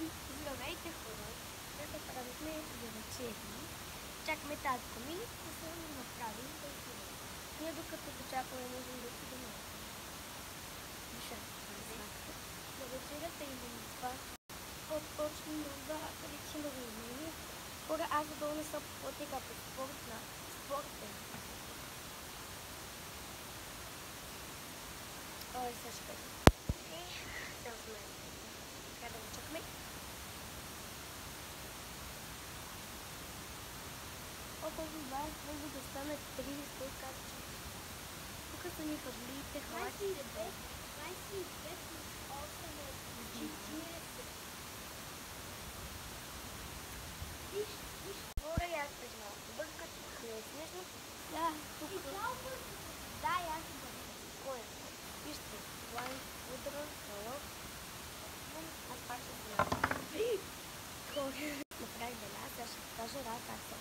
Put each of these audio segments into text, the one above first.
Здравейте, хора! Сега правихме вечерни. Чакаме татко ми да се направи да отидем. Ние докато го чакаме, можем да отидем на на вечерята или на това. По-точно да речем размени. Хора, аз да не съм потега по спортен. Ой, сега ще кажа. Сега сме. Трябва да го чакаме. Колко вас може да стане 30, както тук са ни фаблиите, хватите. 25 плюс 8 е 40. Виж, хора, и аз през малко бъркат, не е смешно. Да, тук. Да, и аз бъркат. Кой е? Вижте, това е удра, халък. Аз пак ще се направя. Хора, направих деля, сега ще покажа раз, как се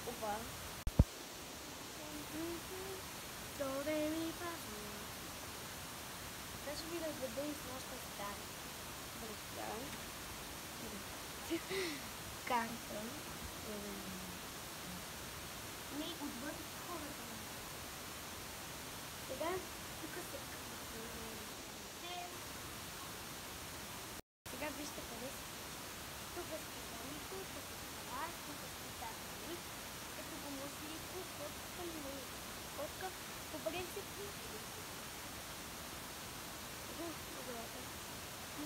Опа. Сега ще ви разведа и с нашата стара. Карта. Не, отвън хората. Сега, тук се... Сега вижте къде са. Тук е спитанико, тук е спалар, тук е спитани. Ето го муслико, котка и моята. Котка, по принцип...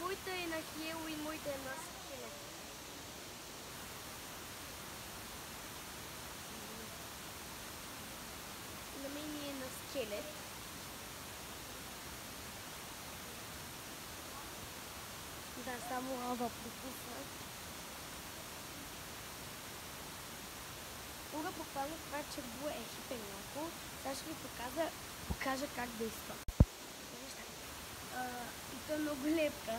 Моята е на Хелуин, моята е на скелет. На мен е на скелет. Да, само лава пропусна. Ура, буквално това черво е хипенляко. Сега ще ви покажа как действа. И то е много лепка.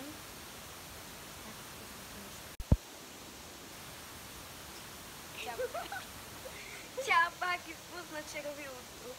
Тя пак изпусна червилото.